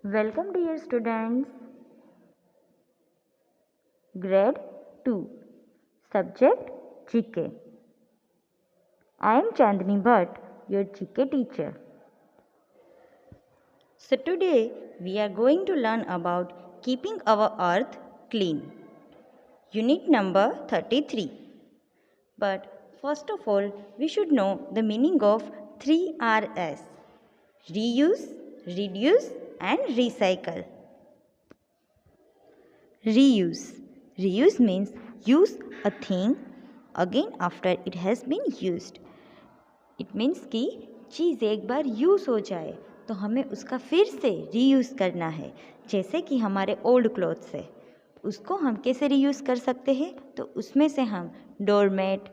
Welcome dear students. Grade 2. Subject GK. I am Chandni Bhatt, your GK teacher. So today we are going to learn about keeping our earth clean. Unit number 33. But first of all, we should know the meaning of 3Rs. Reuse, reduce and recycle. Reuse. Reuse means use a thing again after it has been used. It means कि चीज़ एक बार use हो जाए तो हमें उसका फिर से reuse करना है. जैसे कि हमारे ओल्ड क्लॉथ्स है, उसको हम कैसे रीयूज़ कर सकते हैं? तो उसमें से हम डोरमेट,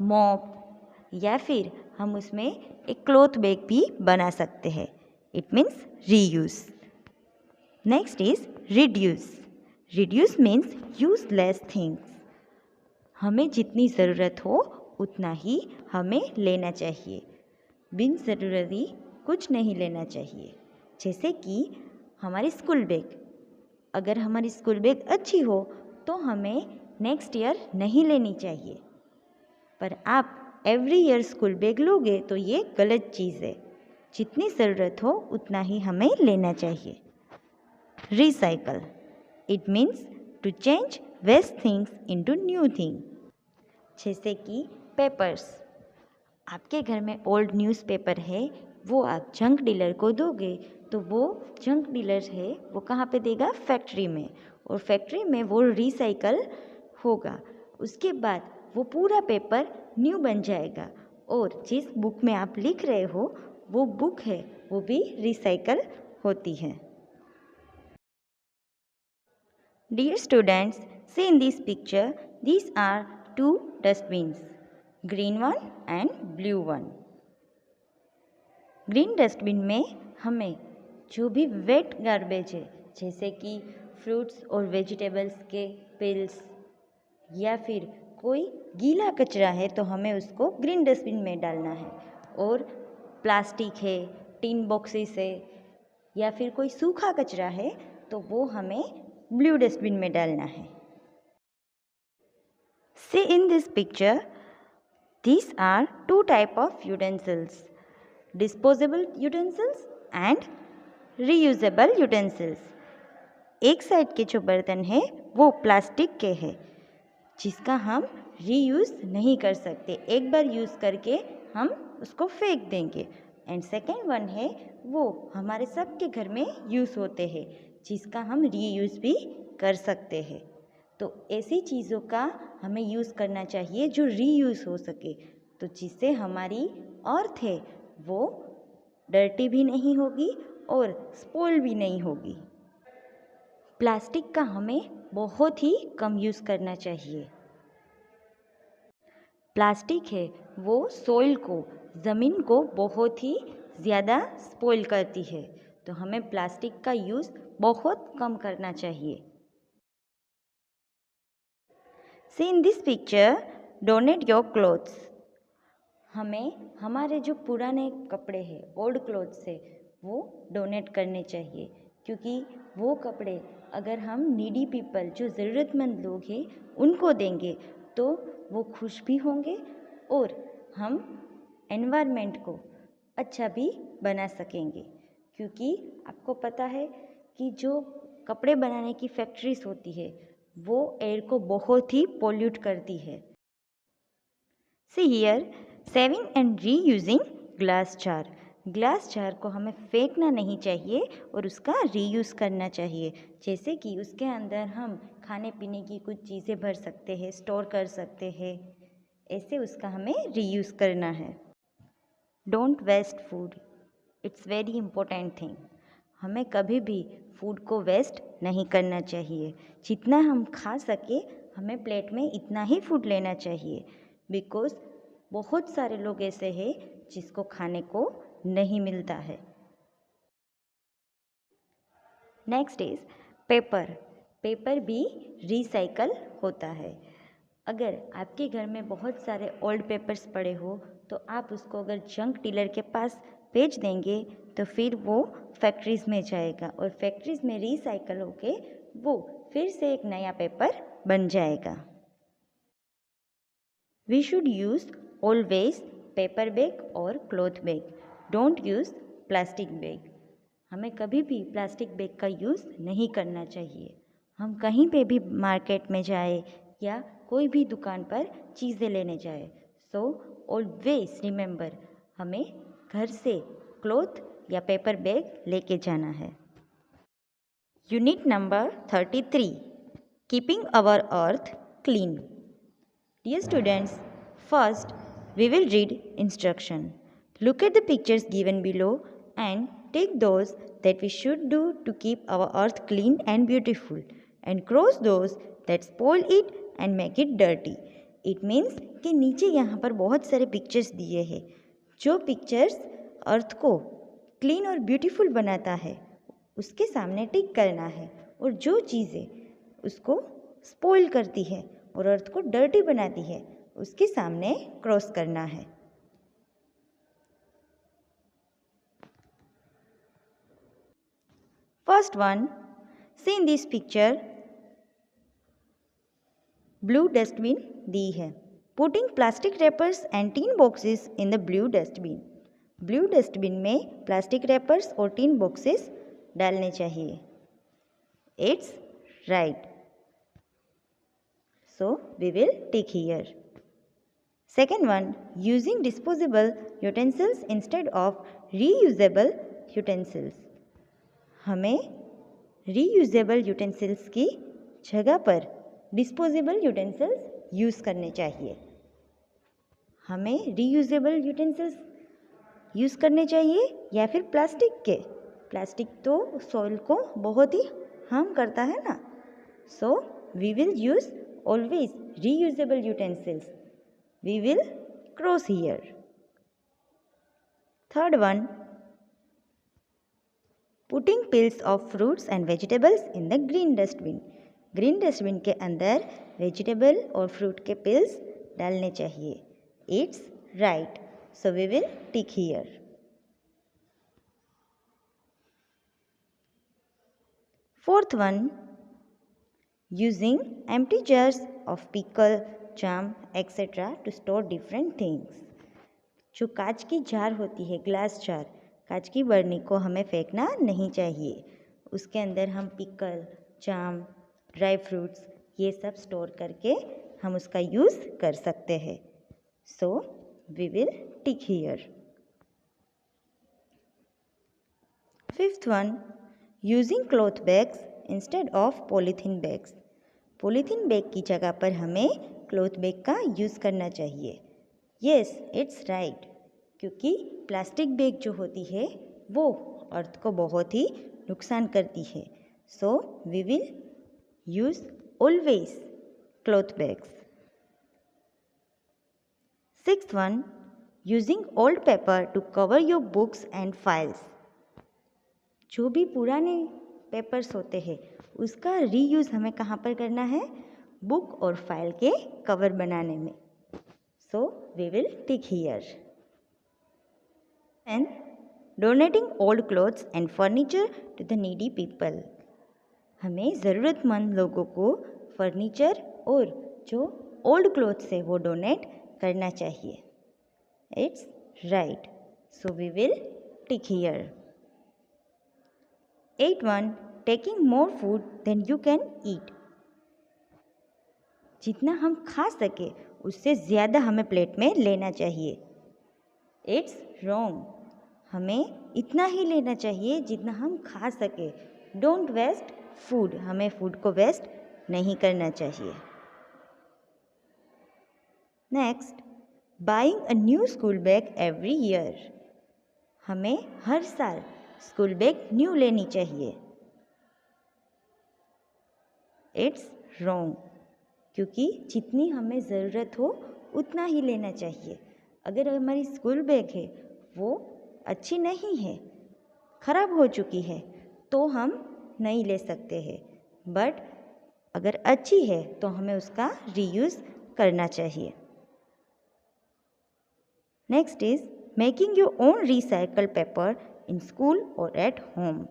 मॉप या फिर हम उसमें एक क्लॉथ बैग भी बना सकते हैं. It means reuse. Next is reduce. Reduce means use less things. हमें जितनी ज़रूरत हो उतना ही हमें लेना चाहिए. बिन ज़रूरी कुछ नहीं लेना चाहिए. जैसे कि हमारी स्कूल बैग. अगर हमारी स्कूल बैग अच्छी हो तो हमें नेक्स्ट ईयर नहीं लेनी चाहिए. पर आप एवरी ईयर स्कूल बैग लोगे तो ये गलत चीज़ है. जितनी ज़रूरत हो उतना ही हमें लेना चाहिए. Recycle. It means to change waste things into new thing. जैसे कि पेपर्स. आपके घर में ओल्ड न्यूज़पेपर है, वो आप जंक डीलर को दोगे तो वो जंक डीलर है वो कहाँ पे देगा? फैक्ट्री में. और फैक्ट्री में वो रिसाइकल होगा. उसके बाद वो पूरा पेपर न्यू बन जाएगा. और जिस बुक में आप लिख रहे हो वो बुक है वो भी रिसाइकल होती है. Dear students, see in this picture, these are two dustbins, green one and blue one. Green dustbin में हमें जो भी वेट गार्बेज है जैसे कि फ्रूट्स और वेजिटेबल्स के पिल्स या फिर कोई गीला कचरा है तो हमें उसको ग्रीन डस्टबिन में डालना है. और प्लास्टिक है, टिन बॉक्सेस है या फिर कोई सूखा कचरा है तो वो हमें ब्लू डस्टबिन में डालना है. See in this picture, these are two type of utensils, disposable utensils and reusable utensils. एक साइड के जो बर्तन है वो प्लास्टिक के हैं जिसका हम रीयूज़ नहीं कर सकते. एक बार यूज़ करके हम उसको फेंक देंगे. एंड सेकेंड वन है वो हमारे सबके घर में यूज़ होते हैं जिसका हम रीयूज़ भी कर सकते हैं. तो ऐसी चीज़ों का हमें यूज़ करना चाहिए जो रीयूज़ हो सके, तो जिससे हमारी अर्थ है वो डर्टी भी नहीं होगी और स्पॉइल भी नहीं होगी. प्लास्टिक का हमें बहुत ही कम यूज़ करना चाहिए. प्लास्टिक है वो सॉइल को, ज़मीन को बहुत ही ज़्यादा स्पॉइल करती है, तो हमें प्लास्टिक का यूज़ बहुत कम करना चाहिए. See in this picture, donate your clothes. हमें हमारे जो पुराने कपड़े हैं, ओल्ड क्लोथ्स है, वो डोनेट करने चाहिए. क्योंकि वो कपड़े अगर हम नीडी पीपल जो ज़रूरतमंद लोग हैं उनको देंगे तो वो खुश भी होंगे और हम एनवायरनमेंट को अच्छा भी बना सकेंगे. क्योंकि आपको पता है कि जो कपड़े बनाने की फैक्ट्रीज होती है वो एयर को बहुत ही पोल्यूट करती है. See here, saving and reusing glass jar. Glass jar को हमें फेंकना नहीं चाहिए और उसका रीयूज़ करना चाहिए. जैसे कि उसके अंदर हम खाने पीने की कुछ चीज़ें भर सकते हैं, स्टोर कर सकते हैं. ऐसे उसका हमें रीयूज़ करना है. Don't waste food. It's very important thing. हमें कभी भी फूड को वेस्ट नहीं करना चाहिए. जितना हम खा सके हमें प्लेट में इतना ही फूड लेना चाहिए. बिकॉज बहुत सारे लोग ऐसे हैं जिसको खाने को नहीं मिलता है. Next is paper. पेपर भी रिसाइकल होता है. अगर आपके घर में बहुत सारे ओल्ड पेपर्स पड़े हो तो आप उसको अगर जंक डीलर के पास बेच देंगे तो फिर वो फैक्ट्रीज़ में जाएगा और फैक्ट्रीज़ में रिसाइकल होके वो फिर से एक नया पेपर बन जाएगा। We should use always paper bag और cloth bag, don't use plastic bag. हमें कभी भी प्लास्टिक बैग का यूज़ नहीं करना चाहिए। हम कहीं पे भी मार्केट में जाए या कोई भी दुकान पर चीज़ें लेने जाए, सो ऑलवेज रिमेंबर हमें घर से क्लॉथ या पेपर बैग लेके जाना है। Unit number 33, keeping our earth clean. Dear students, first we will read instruction. Look at the pictures given below and take those that we should do to keep our earth clean and beautiful and cross those that spoil it and make it dirty. It means कि नीचे यहाँ पर बहुत सारे pictures दिए हैं। जो pictures अर्थ को क्लीन और ब्यूटीफुल बनाता है उसके सामने टिक करना है, और जो चीज़ें उसको स्पॉइल करती है और अर्थ को डर्टी बनाती है उसके सामने क्रॉस करना है। First one, see in this picture blue dustbin दी है। Putting plastic wrappers and tin boxes in the blue dustbin. Blue dustbin में प्लास्टिक रैपर्स और टीन बॉक्सेस डालने चाहिए। It's right, so we will tick here. Second one, using disposable utensils instead of reusable utensils. हमें reusable utensils की जगह पर disposable utensils use करने चाहिए। हमें reusable utensils यूज़ करने चाहिए या फिर प्लास्टिक के। प्लास्टिक तो सॉइल को बहुत ही हार्म करता है ना, so we will use always reusable utensils. We will cross here. Third one, putting peels of fruits and vegetables in the green dustbin. Green dustbin के अंदर वेजिटेबल और फ्रूट के पिल्स डालने चाहिए। It's right, so we will tick here. Fourth one, using empty jars of pickle, jam, etc. to store different things. जो कांच की jar होती है, ग्लास जार, कांच की बर्नी को हमें फेंकना नहीं चाहिए। उसके अंदर हम पिकल, जाम, ड्राई फ्रूट्स ये सब स्टोर करके हम उसका यूज़ कर सकते हैं। So we will tick here. Fifth one, using cloth bags instead of polythene bags. Polythene bag की जगह पर हमें क्लॉथ बैग का यूज़ करना चाहिए। येस, इट्स राइट, क्योंकि प्लास्टिक बैग जो होती है वो अर्थ को बहुत ही नुकसान करती है। So we will use always cloth bags. Sixth one, using old paper to cover your books and files. जो भी पुराने पेपर्स होते हैं उसका रीयूज़ हमें कहाँ पर करना है? बुक और फाइल के कवर बनाने में। So we will tick here. And donating old clothes and furniture to the needy people. हमें ज़रूरतमंद लोगों को फर्नीचर और जो ओल्ड क्लॉथ्स है वो डोनेट करना चाहिए। It's right, so we will tick here. 8.1, taking more food than you can eat. जितना हम खा सके उससे ज़्यादा हमें प्लेट में लेना चाहिए। इट्स रॉन्ग, हमें इतना ही लेना चाहिए जितना हम खा सके। डोंट वेस्ट फूड, हमें फूड को वेस्ट नहीं करना चाहिए। Next, buying a new school bag every year. हमें हर साल स्कूल बैग न्यू लेनी चाहिए। इट्स रॉन्ग, क्योंकि जितनी हमें ज़रूरत हो उतना ही लेना चाहिए। अगर हमारी स्कूल बैग है वो अच्छी नहीं है, ख़राब हो चुकी है, तो हम नहीं ले सकते हैं। बट अगर अच्छी है तो हमें उसका रीयूज़ करना चाहिए। Next is making your own recycle paper in school और एट होम।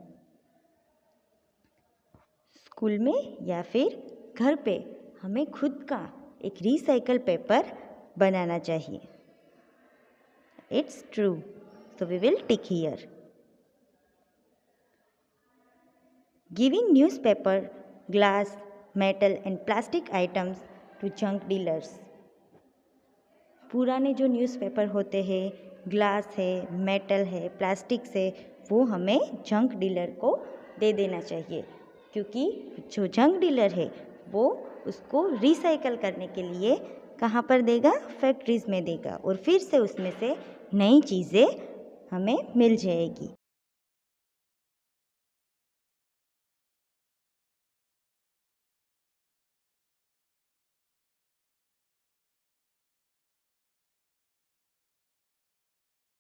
स्कूल में या फिर घर पे हमें खुद का एक रिसाइकल पेपर बनाना चाहिए। It's true, so we will tick here. Giving newspaper, glass, metal and plastic items to junk dealers. पुराने जो न्यूज़पेपर होते हैं, ग्लास है, मेटल है, प्लास्टिक है, वो हमें जंक डीलर को दे देना चाहिए, क्योंकि जो जंक डीलर है वो उसको रिसाइकल करने के लिए कहाँ पर देगा? फैक्ट्रीज़ में देगा और फिर से उसमें से नई चीज़ें हमें मिल जाएगी।